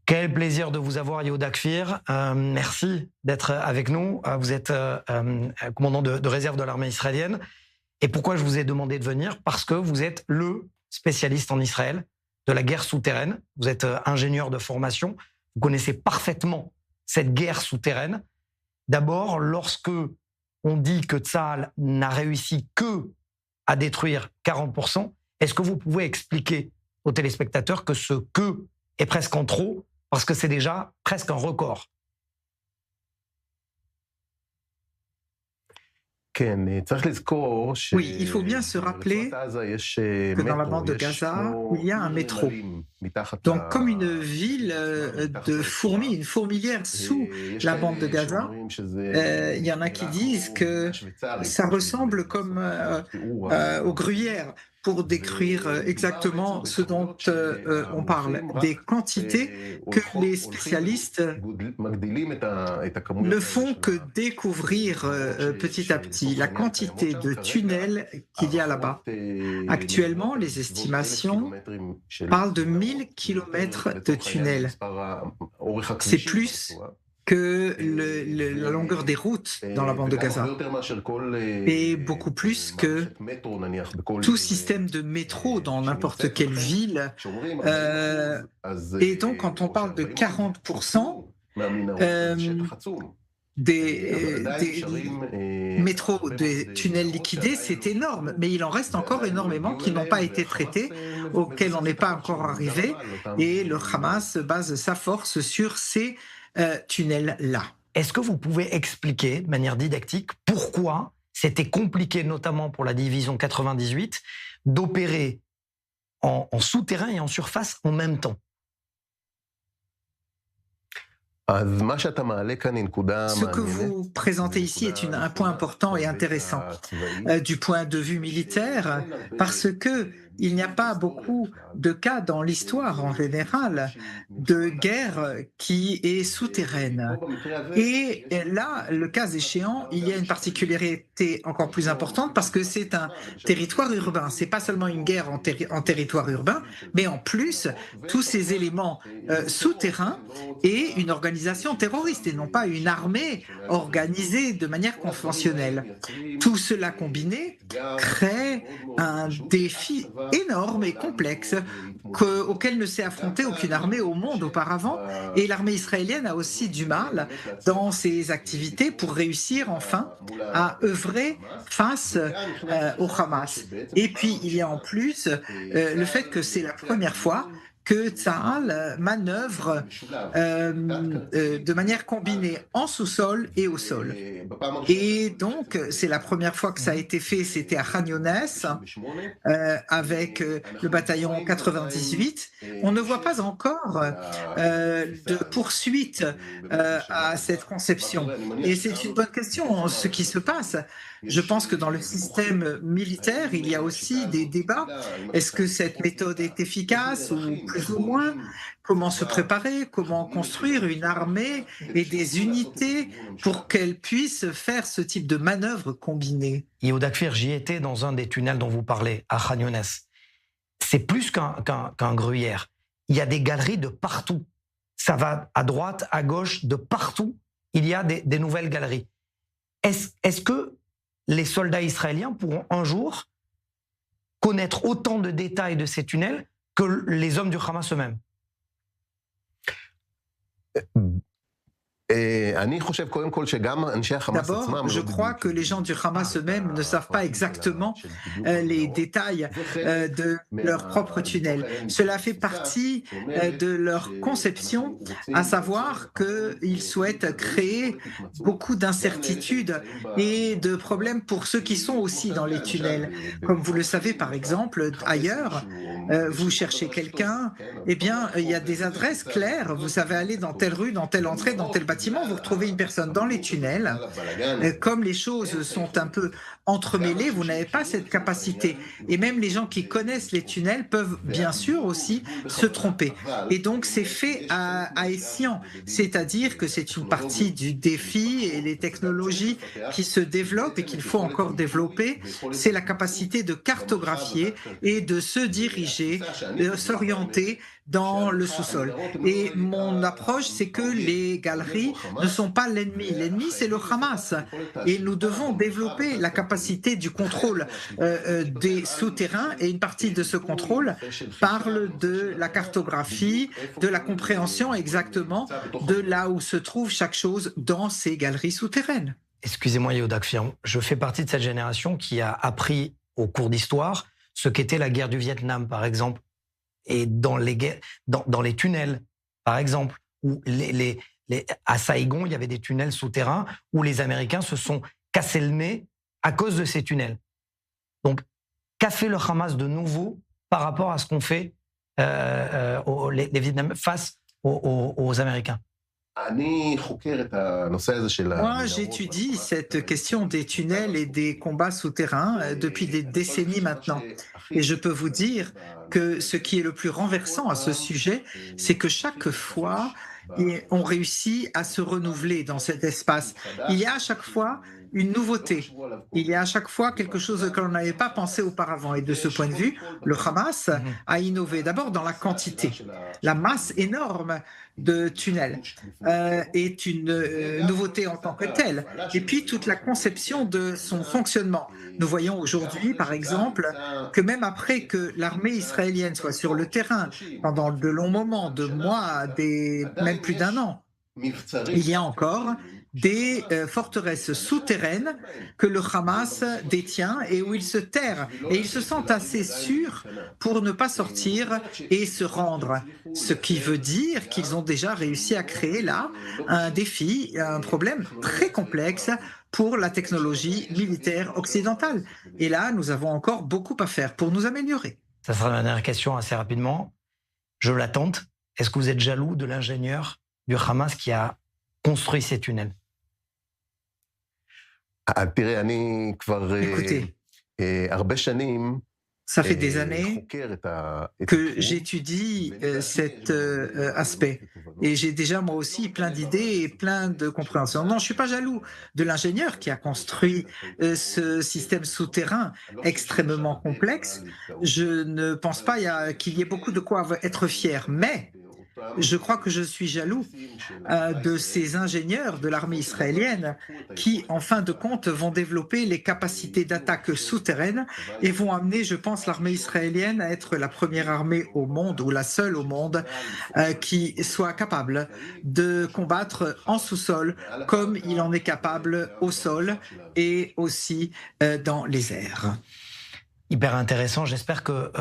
Quel plaisir de vous avoir, Yehuda Kfir. Merci d'être avec nous. Vous êtes commandant de réserve de l'armée israélienne. Et pourquoi je vous ai demandé de venir? Parce que vous êtes le spécialiste en Israël de la guerre souterraine. Vous êtes ingénieur de formation. Vous connaissez parfaitement cette guerre souterraine. D'abord, lorsque on dit que Tsahal n'a réussi que à détruire 40%, est-ce que vous pouvez expliquer aux téléspectateurs que ce « que » est presque en trop, parce que c'est déjà presque un record? Oui, il faut bien se rappeler que dans la bande de Gaza, il y a un métro. Donc, comme une ville de fourmis, une fourmilière sous la bande de Gaza, il y en a qui disent que ça ressemble comme aux gruyères pour décrire exactement ce dont on parle, des quantités que les spécialistes ne font que découvrir petit à petit la quantité de tunnels qu'il y a là-bas. Actuellement, les estimations parlent de 1000 kilomètres de tunnels. C'est plus que la longueur des routes dans la bande de Gaza, et beaucoup plus que tout système de métro dans n'importe quelle ville. Et donc, quand on parle de 40%, des métros, des tunnels liquidés, c'est énorme, mais il en reste encore énormément qui n'ont pas été traités, auxquels on n'est pas encore arrivé, et le Hamas base sa force sur ces tunnels-là. Est-ce que vous pouvez expliquer de manière didactique pourquoi c'était compliqué, notamment pour la division 98, d'opérer en souterrain et en surface en même temps? Ce que vous présentez ici est un point important et intéressant du point de vue militaire, parce que il n'y a pas beaucoup de cas dans l'histoire en général de guerre qui est souterraine. Et là, le cas échéant, il y a une particularité encore plus importante parce que c'est un territoire urbain. C'est pas seulement une guerre en territoire urbain, mais en plus, tous ces éléments souterrains et une organisation terroriste et non pas une armée organisée de manière conventionnelle. Tout cela combiné crée un défi énorme et complexe auquel ne s'est affrontée aucune armée au monde auparavant, et l'armée israélienne a aussi du mal dans ses activités pour réussir enfin à œuvrer face au Hamas. Et puis il y a en plus le fait que c'est la première fois que Tsahal manœuvre de manière combinée en sous-sol et au sol. Et donc, c'est la première fois que ça a été fait, c'était à Khan Younes, avec le bataillon 98. On ne voit pas encore de poursuite à cette conception. Et c'est une bonne question, ce qui se passe. Je pense que dans le système militaire, il y a aussi des débats. Est-ce que cette méthode est efficace ou plus ou moins? Comment se préparer? Comment construire une armée et des unités pour qu'elles puissent faire ce type de manœuvre combinée? Yehuda Kfir, j'y étais dans un des tunnels dont vous parlez, à Khan Younes. C'est plus qu'un gruyère. Il y a des galeries de partout. Ça va à droite, à gauche, de partout. Il y a des nouvelles galeries. Est-ce que les soldats israéliens pourront un jour connaître autant de détails de ces tunnels que les hommes du Hamas eux-mêmes? D'abord, je crois que les gens du Hamas eux-mêmes ne savent pas exactement les détails de leur propre tunnel. Cela fait partie de leur conception, à savoir qu'ils souhaitent créer beaucoup d'incertitudes et de problèmes pour ceux qui sont aussi dans les tunnels. Comme vous le savez, par exemple, ailleurs, vous cherchez quelqu'un, eh bien, il y a des adresses claires, vous savez aller dans telle rue, dans telle entrée, dans tel bâtiment, vous retrouvez une personne dans les tunnels. Comme les choses sont un peu entremêlées, vous n'avez pas cette capacité. Et même les gens qui connaissent les tunnels peuvent bien sûr aussi se tromper. Et donc c'est fait à escient, c'est-à-dire que c'est une partie du défi et les technologies qui se développent et qu'il faut encore développer, c'est la capacité de cartographier et de se diriger, de s'orienter dans le sous-sol. Et mon approche, c'est que les galeries ne sont pas l'ennemi. L'ennemi, c'est le Hamas. Et nous devons développer la capacité du contrôle des souterrains. Et une partie de ce contrôle parle de la cartographie, de la compréhension exactement de là où se trouve chaque chose dans ces galeries souterraines. Excusez-moi, Yehuda Kfir, je fais partie de cette génération qui a appris au cours d'histoire ce qu'était la guerre du Vietnam, par exemple, et dans les tunnels, par exemple, où à Saïgon, il y avait des tunnels souterrains où les Américains se sont cassés le nez à cause de ces tunnels. Donc, qu'a fait le Hamas de nouveau par rapport à ce qu'ont fait les Vietnamiens face aux Américains? Moi, j'étudie cette question des tunnels et des combats souterrains depuis des décennies maintenant. Et je peux vous dire que ce qui est le plus renversant à ce sujet, c'est que chaque fois, on réussit à se renouveler dans cet espace. Il y a à chaque fois une nouveauté. Il y a à chaque fois quelque chose que l'on n'avait pas pensé auparavant. Et de ce point de vue, le Hamas a innové d'abord dans la quantité. La masse énorme de tunnels est une nouveauté en tant que telle. Et puis toute la conception de son fonctionnement. Nous voyons aujourd'hui, par exemple, que même après que l'armée israélienne soit sur le terrain pendant de longs moments, de mois, même plus d'un an, il y a encore des forteresses souterraines que le Hamas détient et où ils se terrent. Et ils se sentent assez sûrs pour ne pas sortir et se rendre. Ce qui veut dire qu'ils ont déjà réussi à créer là un défi, un problème très complexe pour la technologie militaire occidentale. Et là, nous avons encore beaucoup à faire pour nous améliorer. Ça sera ma dernière question assez rapidement. Je la tente. Est-ce que vous êtes jaloux de l'ingénieur du Hamas qui a construit ces tunnels? Écoutez, ça fait des années que j'étudie cet aspect. Et j'ai déjà moi aussi plein d'idées et plein de compréhensions. Non, je ne suis pas jaloux de l'ingénieur qui a construit ce système souterrain extrêmement complexe. Je ne pense pas qu'il y ait beaucoup de quoi être fier. Mais je crois que je suis jaloux de ces ingénieurs de l'armée israélienne qui, en fin de compte, vont développer les capacités d'attaque souterraine et vont amener, je pense, l'armée israélienne à être la première armée au monde, ou la seule au monde, qui soit capable de combattre en sous-sol comme il en est capable au sol et aussi dans les airs. Hyper intéressant. J'espère que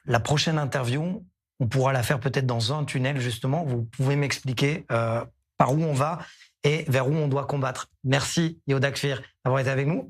la prochaine interview, on pourra la faire peut-être dans un tunnel, justement. Vous pouvez m'expliquer par où on va et vers où on doit combattre. Merci, Yehuda Kfir, d'avoir été avec nous.